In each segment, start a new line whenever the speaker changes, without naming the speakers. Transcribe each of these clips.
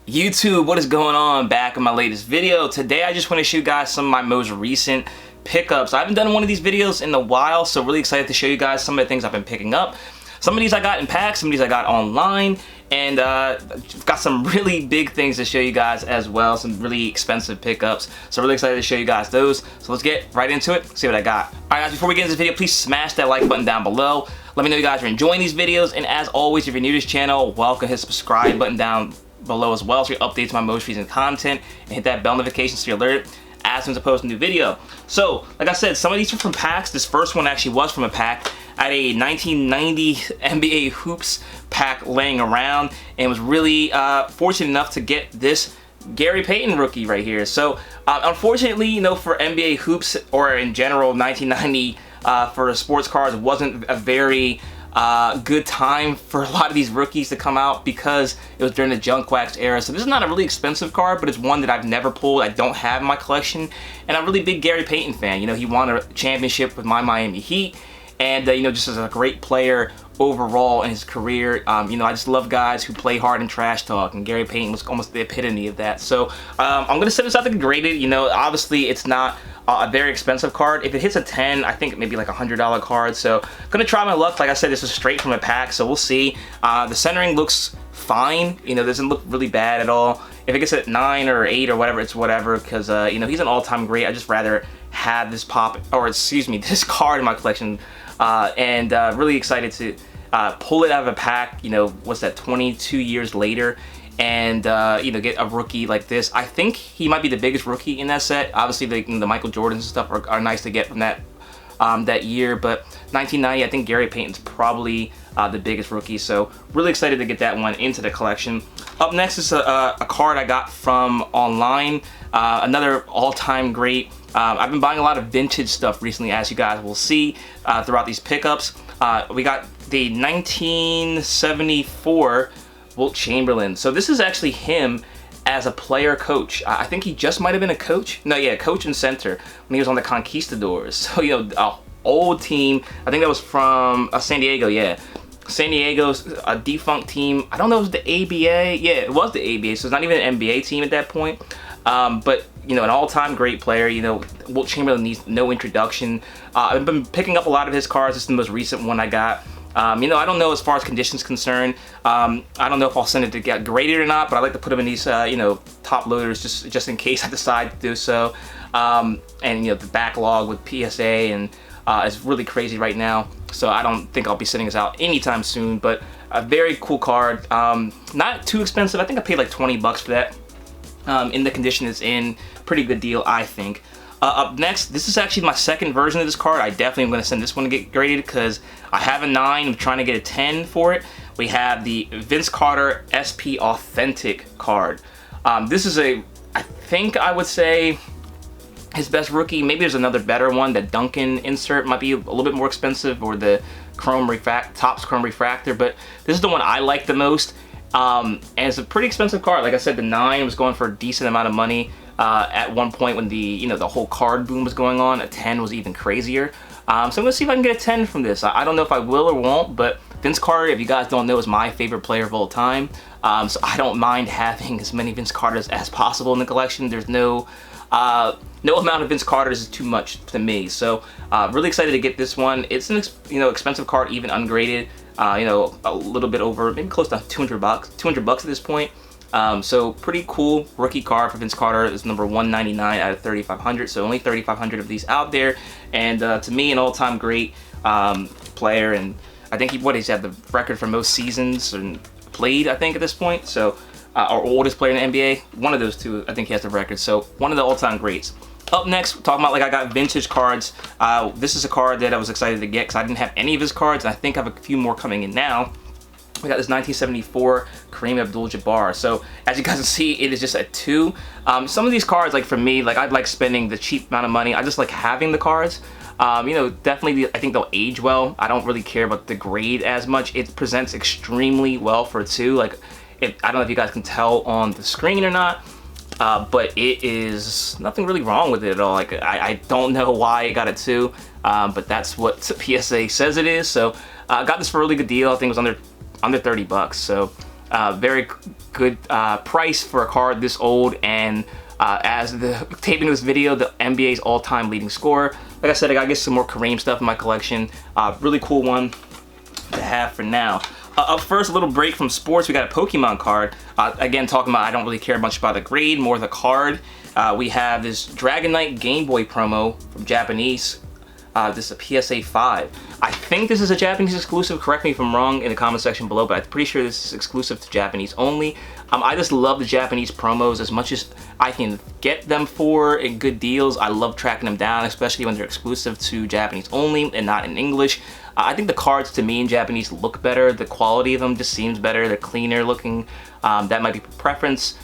YouTube, what is going on? Back in my latest video. Today I just want to show you guys some of my most recent pickups. I haven't done one of these videos in a while, so really excited to show you guys some of the things I've been picking up. Some of these I got in packs, some of these I got online, and got some really big things to show you guys as well, some really expensive pickups. So really excited to show you guys those. So let's get right into it, see what I got. Alright guys, before we get into this video, please smash that like button down below. Let me know you guys are enjoying these videos, and as always, if you're new to this channel, welcome. Hit the subscribe button down below as well so you updates my most recent content, and hit that bell notification so you're alerted as soon as I post a new video. So like I said, some of these are from packs. This first one actually was from a pack. I had a 1990 NBA Hoops pack laying around and was really fortunate enough to get this Gary Payton rookie right here. So unfortunately, you know, for NBA Hoops or in general 1990 for sports cards, it wasn't a very good time for a lot of these rookies to come out because it was during the junk wax era. So this is not a really expensive card, but it's one that I've never pulled. I don't have in my collection, and I'm a really big Gary Payton fan. You know, he won a championship with my Miami Heat, and you know, just as a great player overall in his career. You know, I just love guys who play hard and trash talk, and Gary Payton was almost the epitome of that. So I'm gonna send this out to get graded. You know, obviously it's not a very expensive card. If it hits a 10, I think maybe like a $100 card. So I'm gonna try my luck. Like I said, this is straight from a pack, so we'll see. The centering looks fine. You know, doesn't look really bad at all. If it gets at 9 or 8 or whatever, it's whatever, because you know, he's an all-time great. I just rather have this this card in my collection, and really excited to pull it out of a pack. You know, what's that, 22 years later, and you know, get a rookie like this. I think he might be the biggest rookie in that set. Obviously the Michael Jordans and stuff are nice to get from that that year, but 1990, I think Gary Payton's probably the biggest rookie. So really excited to get that one into the collection. Up next is a card I got from online, another all-time great. I've been buying a lot of vintage stuff recently, as you guys will see throughout these pickups. We got the 1974 Wilt Chamberlain. So this is actually him as a player coach. I think he just might have been a coach. No, yeah, coach and center when he was on the Conquistadors. So, you know, a old team. I think that was from San Diego, yeah. San Diego's a defunct team. I don't know if it was the ABA. Yeah, it was the ABA, so it's not even an NBA team at that point. But, you know, an all-time great player. You know, Wilt Chamberlain needs no introduction. I've been picking up a lot of his cards. This is the most recent one I got. You know, I don't know as far as conditions concerned. I don't know if I'll send it to get graded or not, but I like to put them in these, you know, top loaders just in case I decide to do so. And, you know, the backlog with PSA and is really crazy right now, so I don't think I'll be sending this out anytime soon, but a very cool card. Not too expensive. I think I paid like 20 bucks for that. In the condition it's in, pretty good deal, I think. Up next, this is actually my second version of this card. I definitely am going to send this one to get graded because I have a 9. I'm trying to get a 10 for it. We have the Vince Carter SP Authentic card. This is I think I would say his best rookie. Maybe there's another better one. The Duncan insert might be a little bit more expensive, or the Topps Chrome Refractor, but this is the one I like the most. And it's a pretty expensive card. Like I said, the 9 was going for a decent amount of money. At one point when the whole card boom was going on, a 10 was even crazier. So I'm gonna see if I can get a 10 from this. I don't know if I will or won't, but Vince Carter, if you guys don't know, is my favorite player of all time. So I don't mind having as many Vince Carters as possible in the collection. There's no amount of Vince Carters is too much to me. So really excited to get this one. It's an expensive card, even ungraded. You know, a little bit over, maybe close to 200 bucks at this point. So pretty cool rookie card for Vince Carter. It's number 199 out of 3,500, so only 3,500 of these out there, and to me, an all-time great player. And I think he's had the record for most seasons and played, I think, at this point. So our oldest player in the NBA, one of those two, I think he has the record. So one of the all-time greats. Up next, we're talking about, like, I got vintage cards. This is a card that I was excited to get because I didn't have any of his cards, and I think I have a few more coming in now. We got this 1974 Kareem Abdul-Jabbar. So as you guys can see, it is just a 2. Some of these cards, like for me, like I'd like spending the cheap amount of money. I just like having the cards. You know, definitely I think they'll age well. I don't really care about the grade as much. It presents extremely well for a 2. Like, I don't know if you guys can tell on the screen or not, but it is nothing really wrong with it at all. Like, I don't know why it got a 2, but that's what PSA says it is. So I got this for a really good deal. I think it was under 30 bucks. So Very good price for a card this old, and as the taping of this video, the NBA's all-time leading scorer. Like I said, I gotta get some more Kareem stuff in my collection. Really cool one to have for now. Up first, a little break from sports. We got a Pokemon card. Again, talking about I don't really care much about the grade, more the card. We have this Dragonite Game Boy promo from Japanese. This is a PSA 5. I think this is a Japanese exclusive. Correct me if I'm wrong in the comment section below, but I'm pretty sure this is exclusive to Japanese only. I just love the Japanese promos as much as I can get them for in good deals. I love tracking them down, especially when they're exclusive to Japanese only and not in English. I think the cards to me in Japanese look better. The quality of them just seems better. They're cleaner looking. That might be preference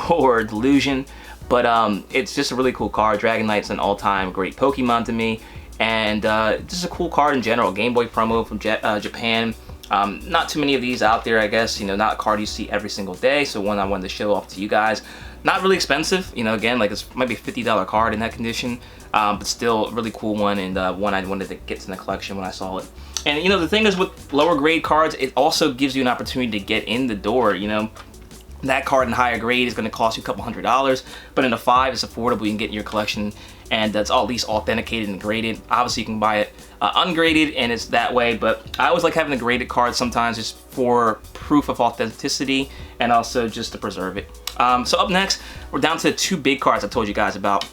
or delusion. But it's just a really cool card. Dragonite's an all-time great Pokemon to me. And just a cool card in general. Game Boy promo from Japan. Not too many of these out there, I guess. You know, not a card you see every single day. So one I wanted to show off to you guys. Not really expensive. You know, again, like this might be a $50 card in that condition. But still a really cool one, and one I wanted to get in the collection when I saw it. And, you know, the thing is with lower grade cards, it also gives you an opportunity to get in the door, you know. That card in higher grade is going to cost you a couple $100s, but in a 5 it's affordable. You can get in your collection, and that's at least authenticated and graded. Obviously you can buy it ungraded, and it's that way, but I always like having the graded cards sometimes just for proof of authenticity and also just to preserve it. So up next, we're down to the 2 big cards I told you guys about.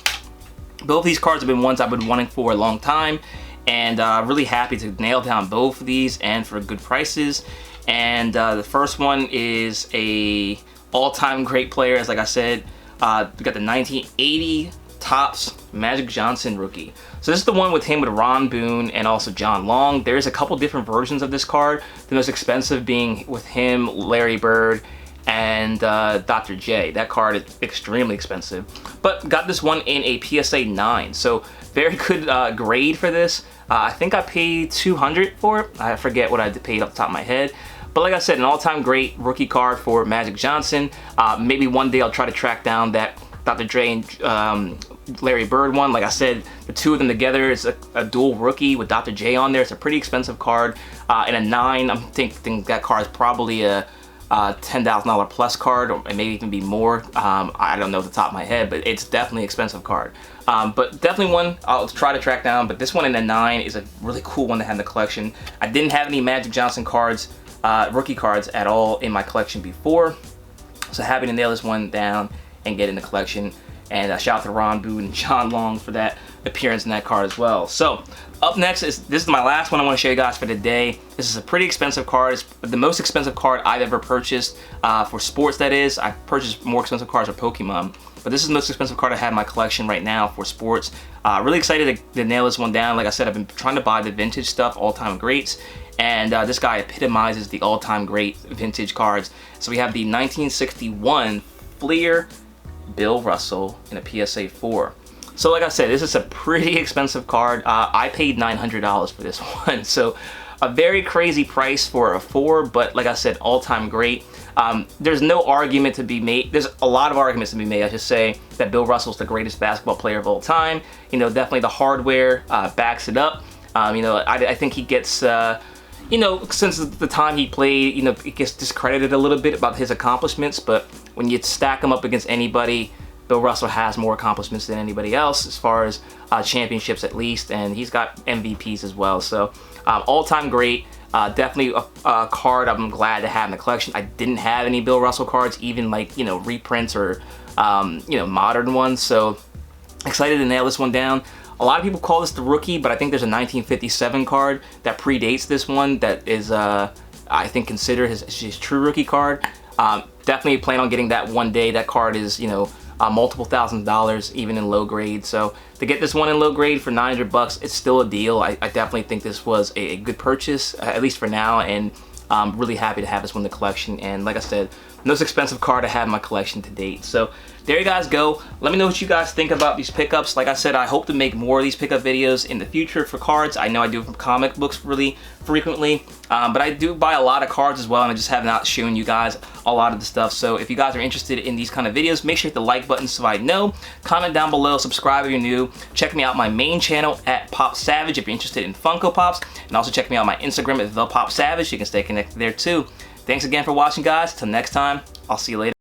Both of these cards have been ones I've been wanting for a long time, and really happy to nail down both of these and for good prices. And the first one is a all-time great player, as like I said. We got the 1980 Topps Magic Johnson rookie. So this is the one with him with Ron Boone and also John Long. There's a couple different versions of this card. The most expensive being with him, Larry Bird, and Dr. J. That card is extremely expensive. But got this one in a PSA 9. So very good grade for this. I think I paid $200 for it. I forget what I paid off the top of my head. But like I said, an all-time great rookie card for Magic Johnson. Maybe one day I'll try to track down that Dr. Dre and Larry Bird one. Like I said, the two of them together is a dual rookie with Dr. J on there. It's a pretty expensive card. And a 9, I'm thinking that card is probably a $10,000 plus card, or maybe even be more. I don't know off the top of my head, but it's definitely an expensive card. But definitely one I'll try to track down. But this one in a 9 is a really cool one to have in the collection. I didn't have any Magic Johnson cards, rookie cards at all in my collection before, so happy to nail this one down and get in the collection. And shout out to Ron Boone and John Long for that appearance in that card as well. So up next this is my last one I want to show you guys for today. This is a pretty expensive card. It's the most expensive card I've ever purchased for sports, that is. I've purchased more expensive cards for Pokemon, but this is the most expensive card I have in my collection right now for sports. Really excited to nail this one down. Like I said, I've been trying to buy the vintage stuff, all-time greats, and this guy epitomizes the all-time great vintage cards. So we have the 1961 Fleer Bill Russell in a PSA 4. So like I said, this is a pretty expensive card. I paid $900 for this one, so a very crazy price for a 4, but like I said, all-time great. There's no argument to be made. There's a lot of arguments to be made, I should say, that Bill Russell's the greatest basketball player of all time. You know, definitely the hardware backs it up. You know, I think he gets, you know, since the time he played, you know, it gets discredited a little bit about his accomplishments, but when you stack him up against anybody, Bill Russell has more accomplishments than anybody else as far as championships at least, and he's got MVPs as well. So all-time great. Definitely a card I'm glad to have in the collection. I didn't have any Bill Russell cards, even like, you know, reprints or you know, modern ones, so excited to nail this one down. A lot of people call this the rookie, but I think there's a 1957 card that predates this one that is I think considered his true rookie card. Definitely plan on getting that one day. That card is, you know, multiple $1000s even in low grade. So to get this one in low grade for $900, it's still a deal. I definitely think this was a good purchase, at least for now, and I'm really happy to have this one in the collection. And like I said, most expensive card I have in my collection to date. So there you guys go. Let me know what you guys think about these pickups. Like I said, I hope to make more of these pickup videos in the future for cards. I know I do from comic books really frequently, but I do buy a lot of cards as well, and I just have not shown you guys a lot of the stuff. So if you guys are interested in these kind of videos, make sure to hit the like button so I know. Comment down below, subscribe if you're new. Check me out my main channel at ThePopSavage if you're interested in Funko Pops, and also check me out on my Instagram at ThePopSavage. You can stay connected there too. Thanks again for watching, guys. Till next time, I'll see you later.